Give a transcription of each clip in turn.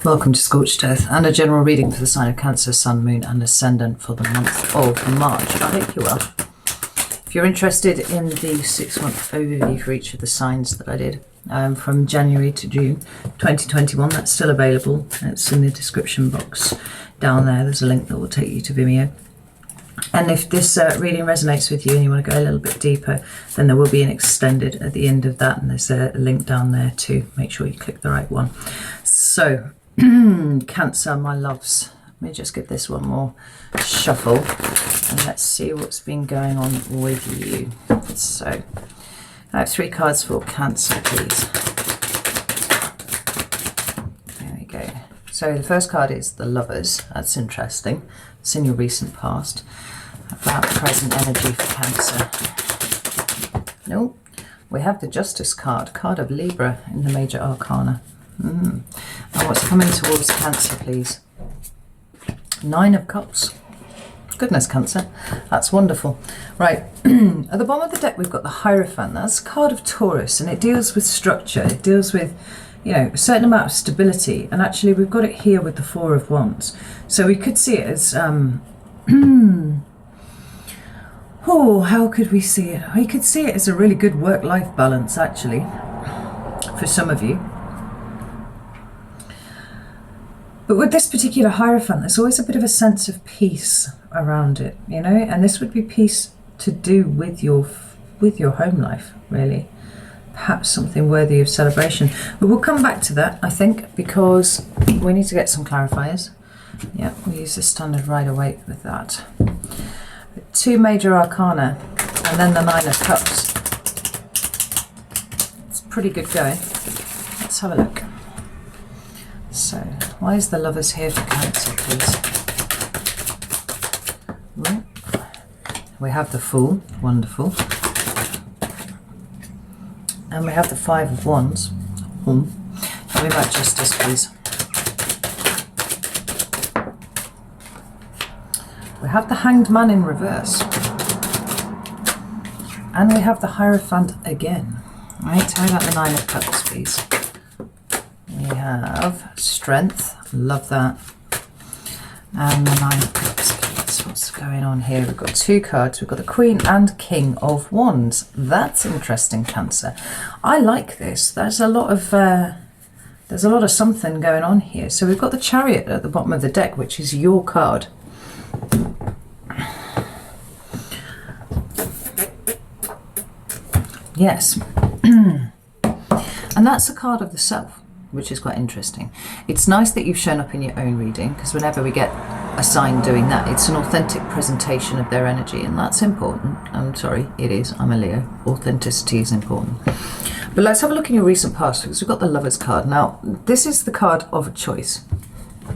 Welcome to Scorched Earth and a general reading for the sign of Cancer, Sun, Moon and Ascendant for the month of March. I hope you are. If you're interested in the 6-month overview for each of the signs that I did from January to June 2021, that's still available. It's in the description box down there. There's a link that will take you to Vimeo. And if this reading resonates with you and you want to go a little bit deeper, then there will be an extended at the end of that, and there's a link down there too. Make sure you click the right one. So, Cancer, my loves. Let me just give this one more shuffle and let's see what's been going on with you. So, I have 3 cards for Cancer, please. There we go. So the first card is the Lovers. That's interesting. It's in your recent past. About present energy for Cancer. Nope. We have the Justice card, card of Libra in the Major Arcana. And what's coming towards Cancer, please? 9 of Cups. Goodness, Cancer. That's wonderful. Right. At the bottom of the deck, we've got the Hierophant. That's a card of Taurus, and it deals with structure. It deals with, you know, a certain amount of stability. And actually, we've got it here with the 4 of Wands. So we could see it as... oh, how could we see it? We could see it as a really good work-life balance, actually, for some of you. But with this particular Hierophant, there's always a bit of a sense of peace around it, you know, and this would be peace to do with your home life, really. Perhaps something worthy of celebration. But we'll come back to that, I think, because we need to get some clarifiers. Yeah, we'll use the standard Rider-Waite with that. 2 Major Arcana, and then the 9 of Cups. It's pretty good going. Let's have a look. So, why is the Lovers here for Cancer, please? Ooh. We have the Fool, wonderful. And we have the 5 of Wands. Tell me about Justice, please. We have the Hanged Man in reverse. And we have the Hierophant again. Right, tell me about the 9 of Cups, please. We have Strength, love that. And the 9 of Cups, please. What's going on here? We've got 2 cards. We've got the Queen and King of Wands. That's interesting, Cancer. I like this. There's a lot of something going on here. So we've got the Chariot at the bottom of the deck, which is your card. Yes. And that's a card of the Self, which is quite interesting. It's nice that you've shown up in your own reading, because whenever we get a sign doing that, it's an authentic presentation of their energy, and that's important. I'm sorry, it is. I'm a Leo. Authenticity is important. But let's have a look in your recent past, because we've got the Lovers card. Now, this is the card of choice.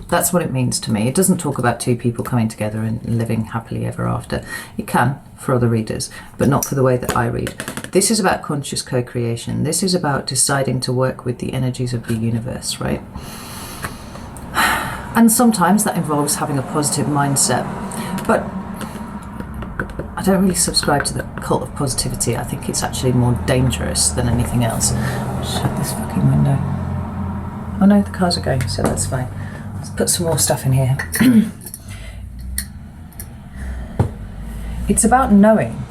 That's what it means to me. It doesn't talk about 2 people coming together and living happily ever after. It can for other readers, but not for the way that I read. This is about conscious co-creation. This is about deciding to work with the energies of the universe, right? And sometimes that involves having a positive mindset. But I don't really subscribe to the cult of positivity. I think it's actually more dangerous than anything else. Shut this fucking window. Oh no, the cars are going, so that's fine. Let's put some more stuff in here. It's about knowing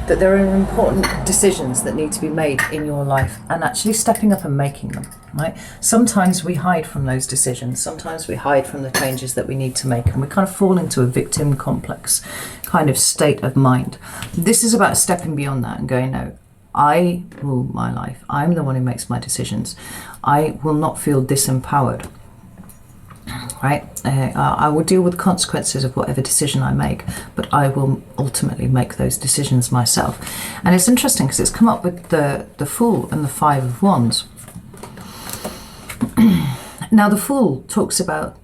that there are important decisions that need to be made in your life and actually stepping up and making them, right? Sometimes we hide from those decisions. Sometimes we hide from the changes that we need to make, and we kind of fall into a victim complex kind of state of mind. This is about stepping beyond that and going, no, I rule my life. I'm the one who makes my decisions. I will not feel disempowered. Right? I will deal with the consequences of whatever decision I make, but I will ultimately make those decisions myself. And it's interesting because it's come up with the Fool and the 5 of Wands. Now, the Fool talks about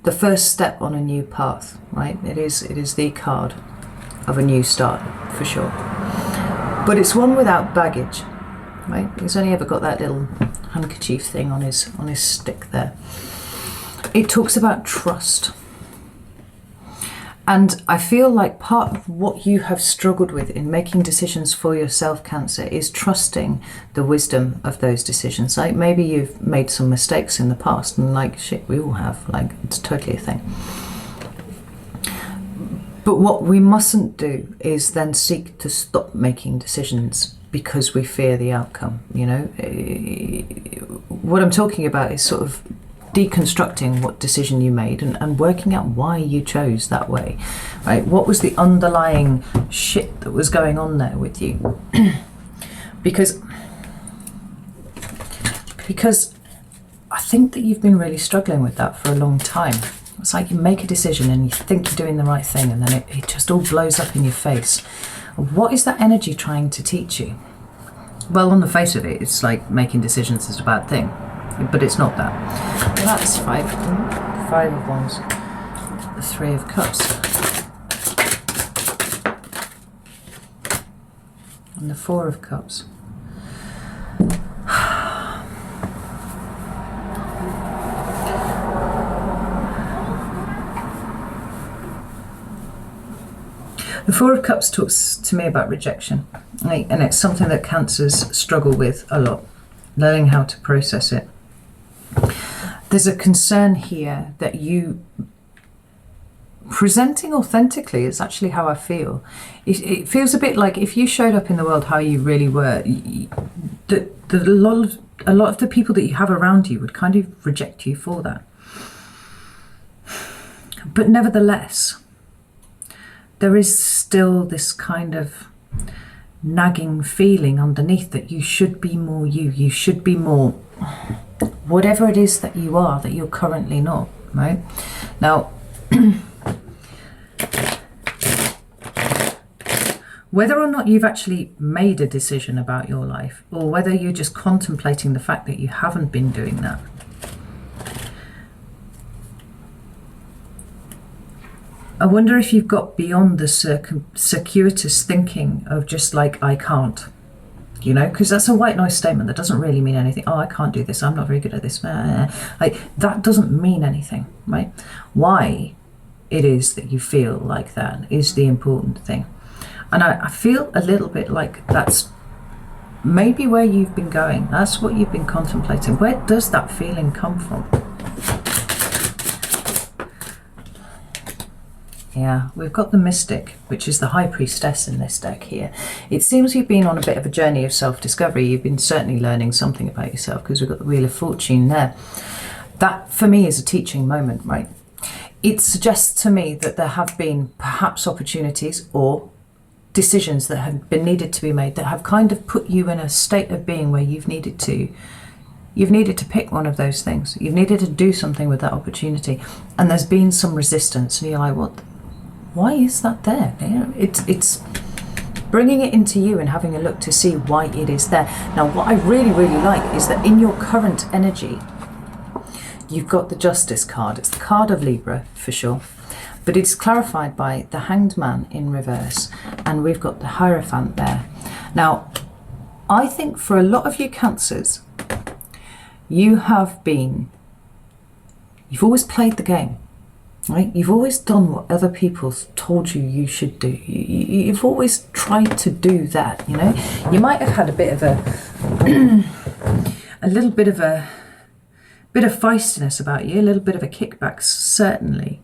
the first step on a new path, right? It is the card of a new start, for sure. But it's one without baggage, right? He's only ever got that little handkerchief thing on his stick there. It talks about trust. And I feel like part of what you have struggled with in making decisions for yourself, Cancer, is trusting the wisdom of those decisions. Like maybe you've made some mistakes in the past, and like shit, we all have, like it's totally a thing. But what we mustn't do is then seek to stop making decisions because we fear the outcome, you know. What I'm talking about is sort of deconstructing what decision you made and working out why you chose that way, right? What was the underlying shit that was going on there with you? because I think that you've been really struggling with that for a long time. It's like you make a decision and you think you're doing the right thing, and then it just all blows up in your face. What is that energy trying to teach you? Well, on the face of it, it's like making decisions is a bad thing, but it's not that. Well, that's five of wands, the 3 of cups, and the 4 of cups. The 4 of Cups talks to me about rejection, right? And it's something that Cancers struggle with a lot, learning how to process it. There's a concern here that you presenting authentically is actually how I feel. It feels a bit like if you showed up in the world how you really were, a lot of the people that you have around you would kind of reject you for that. But nevertheless, there is still this kind of nagging feeling underneath that you should be more you. You should be more whatever it is that you are that you're currently not, right? Now, whether or not you've actually made a decision about your life, or whether you're just contemplating the fact that you haven't been doing that, I wonder if you've got beyond the circuitous thinking of just like, I can't, you know, because that's a white noise statement that doesn't really mean anything. Oh, I can't do this. I'm not very good at this. Like, that doesn't mean anything, right? Why it is that you feel like that is the important thing. And I feel a little bit like that's maybe where you've been going. That's what you've been contemplating. Where does that feeling come from? Yeah, we've got the Mystic, which is the High Priestess in this deck here. It seems you've been on a bit of a journey of self-discovery. You've been certainly learning something about yourself, because we've got the Wheel of Fortune there. That, for me, is a teaching moment, right? It suggests to me that there have been perhaps opportunities or decisions that have been needed to be made that have kind of put you in a state of being where you've needed to pick one of those things. You've needed to do something with that opportunity. And there's been some resistance, and you're like, what? Why is that there? You know, it's bringing it into you and having a look to see why it is there. Now, what I really, really like is that in your current energy, you've got the Justice card. It's the card of Libra, for sure. But it's clarified by the Hanged Man in reverse. And we've got the Hierophant there. Now, I think for a lot of you Cancers, you've always played the game. Right? You've always done what other people told you should do. You've always tried to do that, you know. You might have had a bit of a little bit of feistiness about you, a little bit of a kickback, certainly.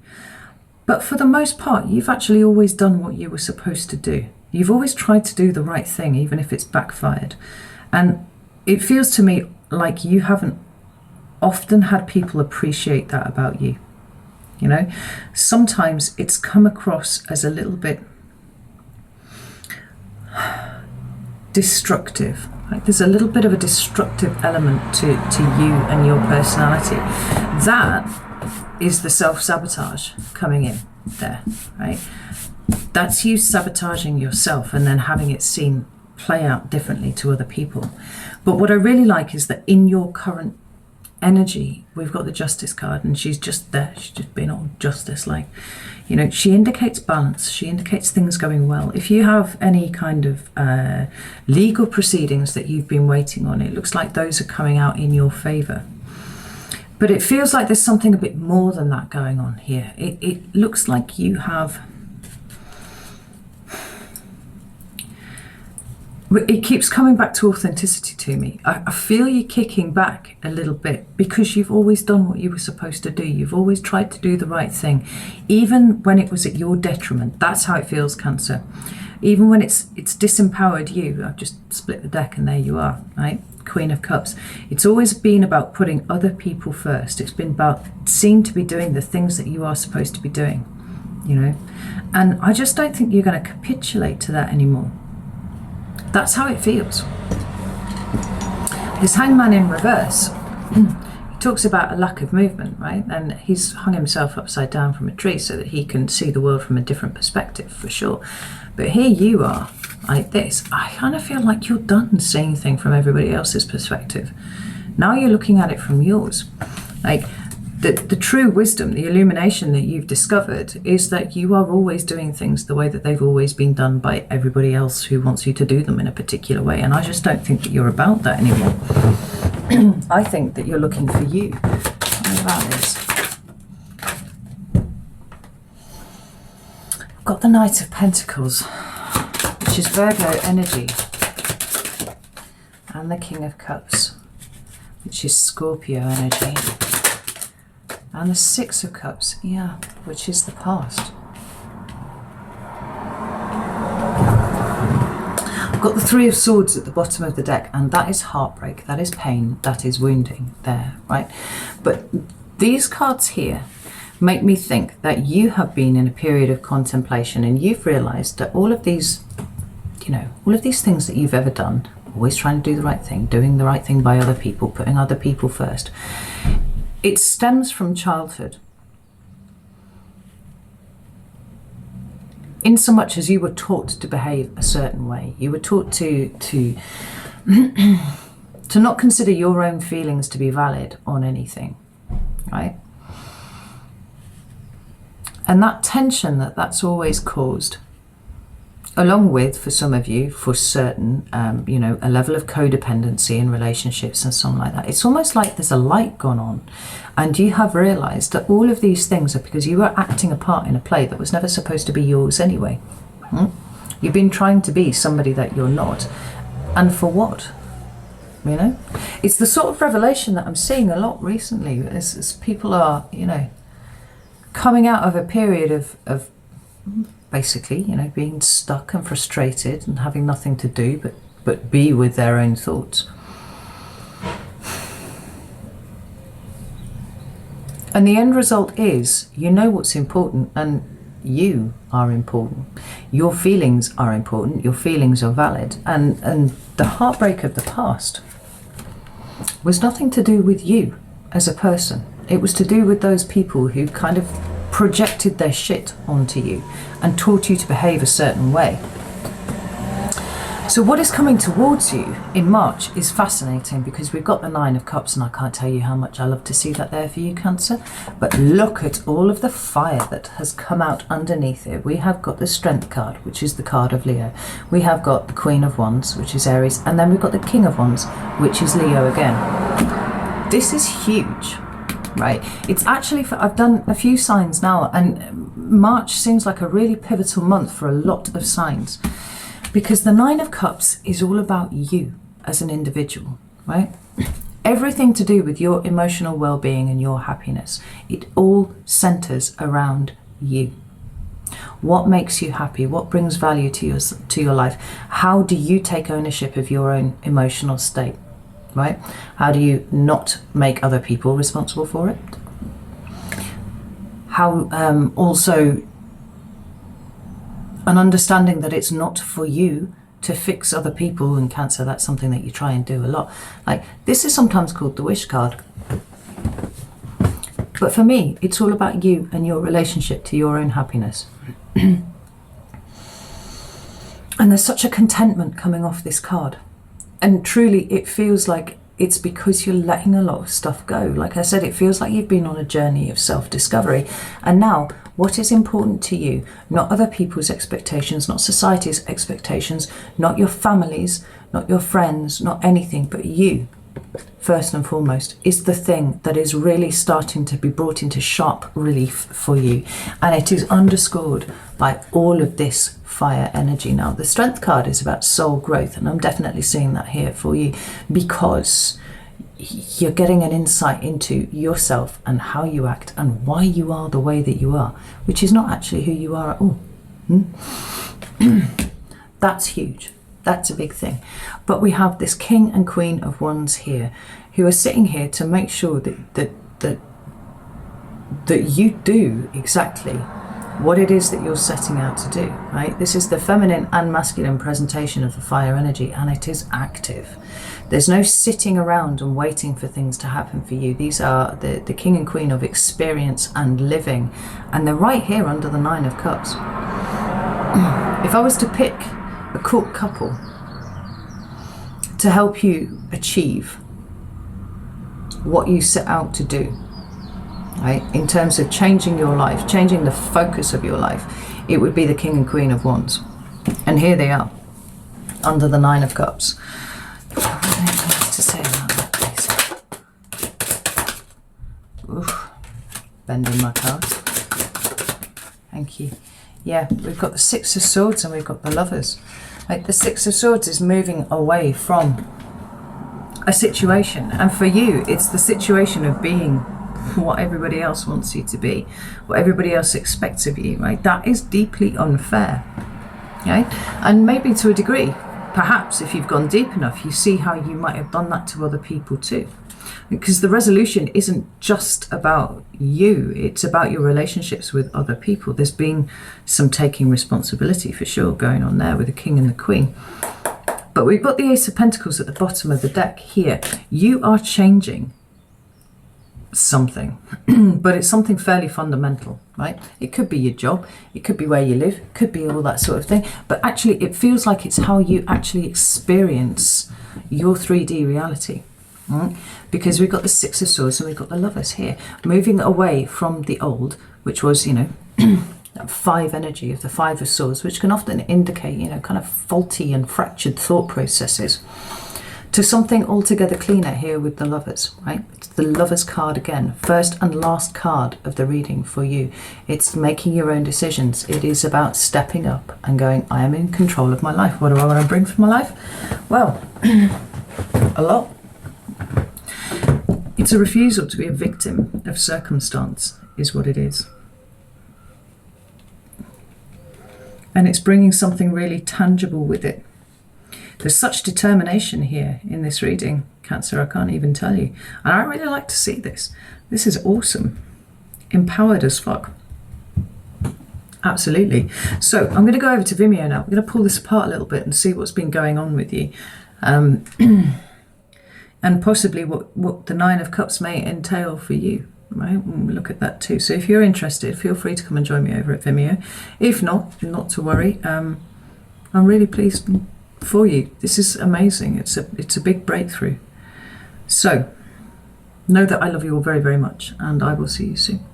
But for the most part, you've actually always done what you were supposed to do. You've always tried to do the right thing, even if it's backfired. And it feels to me like you haven't often had people appreciate that about you. You know, sometimes it's come across as a little bit destructive. Like there's a little bit of a destructive element to you and your personality. That is the self-sabotage coming in there, right? That's you sabotaging yourself and then having it seen play out differently to other people. But what I really like is that in your current energy, we've got the Justice card, and she's just there. She's just being all justice, like, you know, she indicates balance. She indicates things going well. If you have any kind of legal proceedings that you've been waiting on, it looks like those are coming out in your favor. But it feels like there's something a bit more than that going on here. It looks like you have It keeps coming back to authenticity to me. I feel you kicking back a little bit because you've always done what you were supposed to do. You've always tried to do the right thing, even when it was at your detriment. That's how it feels, Cancer. Even when it's disempowered you. I've just split the deck and there you are, right? Queen of Cups. It's always been about putting other people first. It's been about seem to be doing the things that you are supposed to be doing, you know? And I just don't think you're going to capitulate to that anymore. That's how it feels. This Hangman in reverse, he talks about a lack of movement, right? And he's hung himself upside down from a tree so that he can see the world from a different perspective, for sure. But here you are, like this. I kind of feel like you're done seeing things from everybody else's perspective. Now you're looking at it from yours. Like the true wisdom, the illumination that you've discovered is that you are always doing things the way that they've always been done by everybody else who wants you to do them in a particular way. And I just don't think that you're about that anymore. I think that you're looking for you. What about this? I've got the Knight of Pentacles, which is Virgo energy, and the King of Cups, which is Scorpio energy, and the Six of Cups, yeah, which is the past. I've got the Three of Swords at the bottom of the deck, and that is heartbreak, that is pain, that is wounding there, right? But these cards here make me think that you have been in a period of contemplation and you've realized that all of these, you know, all of these things that you've ever done, always trying to do the right thing, doing the right thing by other people, putting other people first, it stems from childhood. In so much as you were taught to behave a certain way, you were taught to to not consider your own feelings to be valid on anything, right? And that tension that's always caused, along with, for some of you, for certain, you know, a level of codependency in relationships and something like that. It's almost like there's a light gone on and you have realised that all of these things are because you were acting a part in a play that was never supposed to be yours anyway. You've been trying to be somebody that you're not. And for what? You know? It's the sort of revelation that I'm seeing a lot recently as people are, you know, coming out of a period of basically, you know, being stuck and frustrated and having nothing to do but be with their own thoughts. And the end result is, you know what's important and you are important. Your feelings are important, your feelings are valid. And the heartbreak of the past was nothing to do with you as a person. It was to do with those people who kind of projected their shit onto you and taught you to behave a certain way. So what is coming towards you in March is fascinating because we've got the Nine of Cups and I can't tell you how much I love to see that there for you, Cancer. But look at all of the fire that has come out underneath it. We have got the Strength card, which is the card of Leo. We have got the Queen of Wands, which is Aries. And then we've got the King of Wands, which is Leo again. This is huge. Right, it's actually, I've done a few signs now and March seems like a really pivotal month for a lot of signs because the Nine of Cups is all about you as an individual, right? Everything to do with your emotional well-being and your happiness. It all centers around you. What makes you happy? What brings value to your life? How do you take ownership of your own emotional state? Right? How do you not make other people responsible for it? How also an understanding that it's not for you to fix other people, and Cancer, that's something that you try and do a lot. Like, this is sometimes called the Wish card. But for me, it's all about you and your relationship to your own happiness. And there's such a contentment coming off this card. And truly, it feels like it's because you're letting a lot of stuff go. Like I said, it feels like you've been on a journey of self-discovery. And now, what is important to you? Not other people's expectations, not society's expectations, not your families, not your friends, not anything, but you. first and foremost, is the thing that is really starting to be brought into sharp relief for you. And it is underscored by all of this fire energy. Now, the Strength card is about soul growth, and I'm definitely seeing that here for you, because you're getting an insight into yourself and how you act and why you are the way that you are, which is not actually who you are at all. That's huge. That's a big thing. But we have this King and Queen of Wands here, who are sitting here to make sure that you do exactly what it is that you're setting out to do, right? This is the feminine and masculine presentation of the fire energy, and it is active. There's no sitting around and waiting for things to happen for you. These are the King and Queen of experience and living, and they're right here under the Nine of Cups. If I was to pick a court couple to help you achieve what you set out to do, right, in terms of changing your life, changing the focus of your life, it would be the King and Queen of Wands. And here they are, under the Nine of Cups. What do I have to say about that, please? Oof. Bending my cards. Thank you. Yeah, we've got the Six of Swords and we've got the Lovers. Like, the Six of Swords is moving away from a situation, and for you it's the situation of being what everybody else wants you to be, what everybody else expects of you, right? That is deeply unfair, right? And maybe to a degree, perhaps if you've gone deep enough, you see how you might have done that to other people too. Because the resolution isn't just about you, it's about your relationships with other people. There's been some taking responsibility for sure going on there with the King and the Queen. But we've got the Ace of Pentacles at the bottom of the deck here. You are changing something, but it's something fairly fundamental, right? It could be your job, it could be where you live, it could be all that sort of thing, but actually it feels like it's how you actually experience your 3D reality. Right? Because we've got the Six of Swords and we've got the Lovers here, moving away from the old, which was, you know, that five energy of the Five of Swords, which can often indicate, you know, kind of faulty and fractured thought processes, to something altogether cleaner here with the Lovers, right? It's the Lovers card again, first and last card of the reading for you. It's making your own decisions. It is about stepping up and going, I am in control of my life. What do I want to bring from my life? Well, a lot. It's a refusal to be a victim of circumstance, is what it is. And it's bringing something really tangible with it. There's such determination here in this reading, Cancer, I can't even tell you. And I really like to see this. This is awesome. Empowered as fuck. Absolutely. So I'm going to go over to Vimeo now. I'm going to pull this apart a little bit and see what's been going on with you. And possibly what the Nine of Cups may entail for you. Right, we'll look at that too. So if you're interested, feel free to come and join me over at Vimeo. If not to worry. I'm really pleased for you. This is amazing. It's a big breakthrough. So know that I love you all very, very much, and I will see you soon.